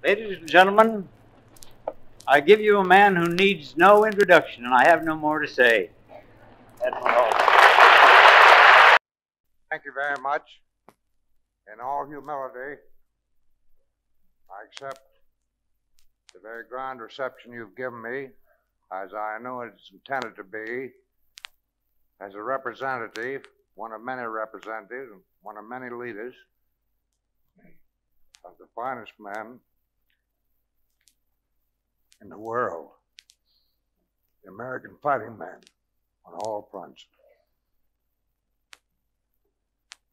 Ladies and gentlemen, I give you a man who needs no introduction, and I have no more to say. Admiral Halsey. Thank you very much. In all humility, I accept the very grand reception you've given me, as I know it's intended to be, as a representative, one of many representatives, and one of many leaders of the finest men in the world, the American fighting men on all fronts.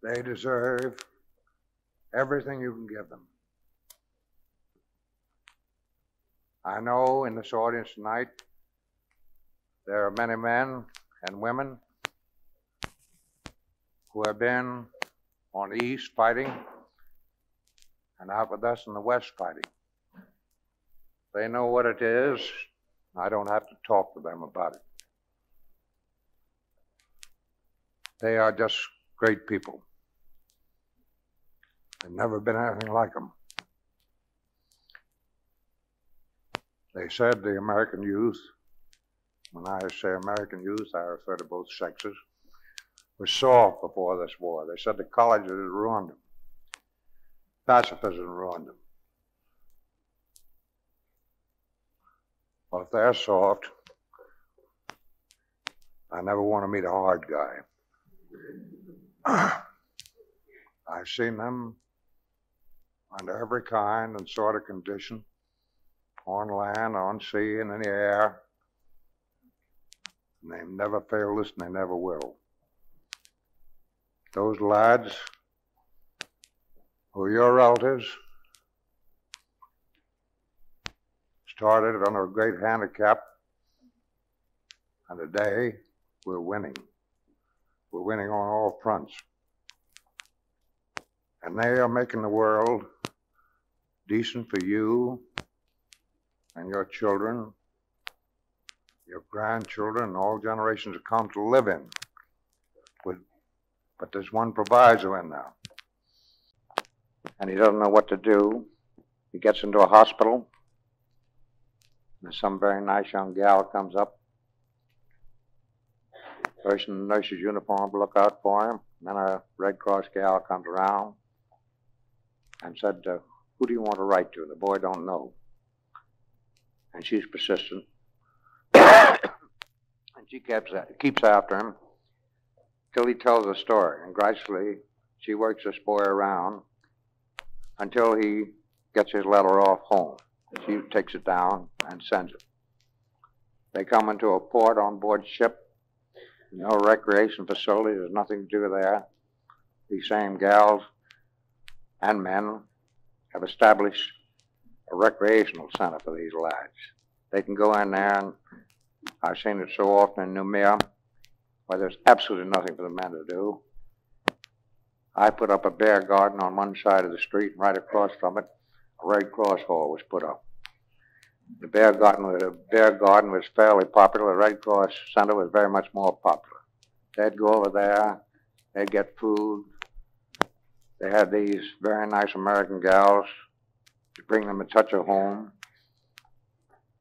They deserve everything you can give them. I know in this audience tonight there are many men and women who have been on the East fighting and out with us in the West fighting. They know what it is. I don't have to talk to them about it. They are just great people. There's never been anything like them. They said the American youth, when I say American youth, I refer to both sexes, was soft before this war. They said the colleges had ruined them. Pacifism ruined them. Well, if they're soft, I never want to meet a hard guy. I've seen them under every kind and sort of condition, on land, on sea, and in the air. And they've never failed us, and they never will. Those lads who are your relatives started under a great handicap, and today we're winning. We're winning on all fronts. And they are making the world decent for you and your children, your grandchildren, and all generations to come to live in. But there's one proviso in now. And he doesn't know what to do. He gets into a hospital, and some very nice young gal comes up. First in the nurse's uniform to look out for him. And then a Red Cross gal comes around and said, who do you want to write to? The boy don't know. And she's persistent. And she keeps after him till he tells a story. And gradually, she works this boy around until he gets his letter off home. She takes it down and sends it. They come into a port on board ship. No recreation facility. There's nothing to do there. These same gals and men have established a recreational center for these lads. They can go in there, and I've seen it so often in Noumea, where there's absolutely nothing for the men to do. I put up a bear garden on one side of the street, and right across from it, a Red Cross hall was put up. The bear garden was fairly popular. The Red Cross Center was very much more popular. They'd go over there, they'd get food. They had these very nice American gals to bring them a touch of home.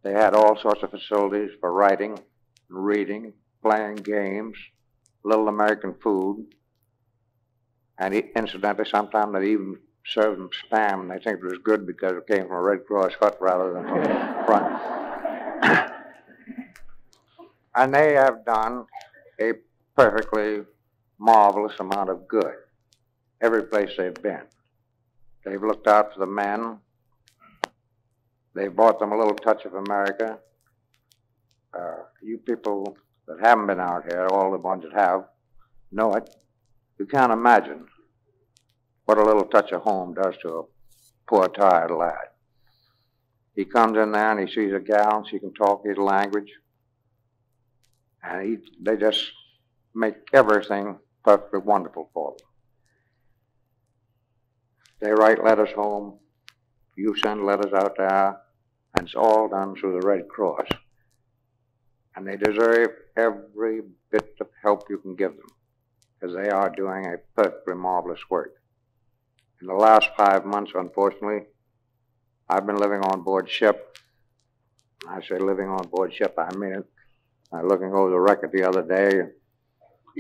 They had all sorts of facilities for writing, reading, playing games, little American food. And incidentally, sometimes they even served them spam, and they think it was good because it came from a Red Cross hut rather than from the front. And they have done a perfectly marvelous amount of good every place they've been. They've looked out for the men. They've brought them a little touch of America. You people that haven't been out here, all the ones that have, know it. You can't imagine what a little touch of home does to a poor, tired lad. He comes in there and he sees a gal, and she can talk his language. And they just make everything perfectly wonderful for them. They write letters home. You send letters out there, and it's all done through the Red Cross. And they deserve every bit of help you can give them, because they are doing a perfectly marvelous work. In the last 5 months, unfortunately, I've been living on board ship. I say living on board ship, I mean it. I was looking over the record the other day.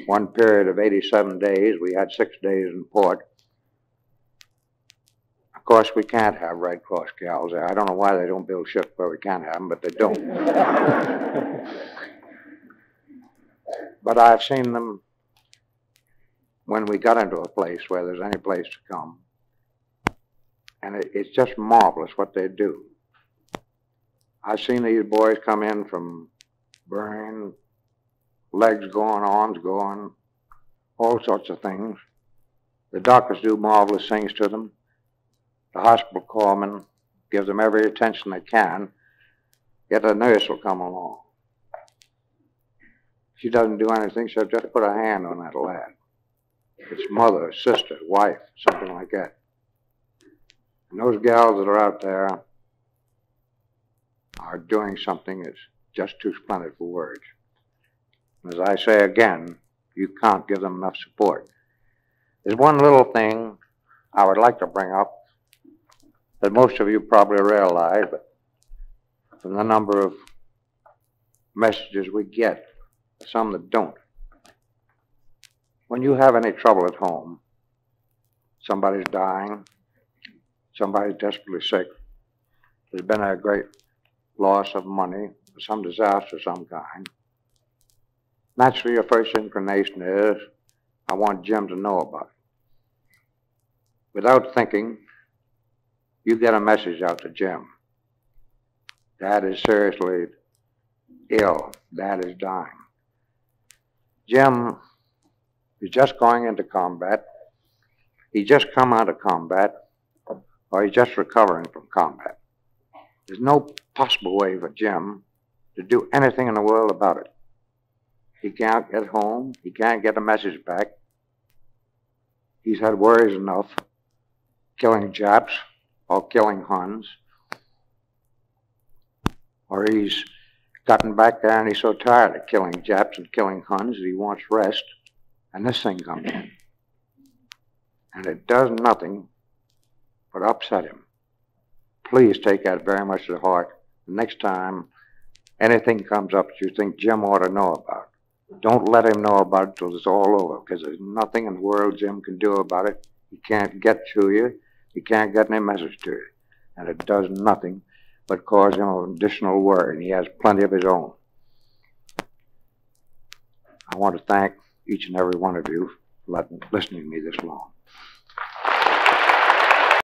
One period of 87 days, we had 6 days in port. Of course, we can't have Red Cross gals there. I don't know why they don't build ships where we can have them, but they don't. But I've seen them when we got into a place where there's any place to come. And it's just marvelous what they do. I've seen these boys come in from burn, legs going, arms going, all sorts of things. The doctors do marvelous things to them. The hospital corpsman gives them every attention they can, yet the nurse will come along. She doesn't do anything except just put a hand on that lad. It's mother, sister, wife, something like that. And those gals that are out there are doing something that's just too splendid for words. And as I say again, you can't give them enough support. There's one little thing I would like to bring up that most of you probably realize, but from the number of messages we get, some that don't. When you have any trouble at home, somebody's dying, somebody's desperately sick, there's been a great loss of money, some disaster of some kind, naturally your first inclination is, I want Jim to know about it. Without thinking, you get a message out to Jim. Dad is seriously ill. Dad is dying. Jim is just going into combat. He just come out of combat, or he's just recovering from combat. There's no possible way for Jim to do anything in the world about it. He can't get home. He can't get a message back. He's had worries enough killing Japs or killing Huns, or he's gotten back there and he's so tired of killing Japs and killing Huns that he wants rest, and this thing comes in. And it does nothing but upset him. Please take that very much to heart. The next time anything comes up that you think Jim ought to know about, don't let him know about it till it's all over, because there's nothing in the world Jim can do about it. He can't get to you. He can't get any message to you. And it does nothing but cause him additional worry, and he has plenty of his own. I want to thank each and every one of you for listening to me this long.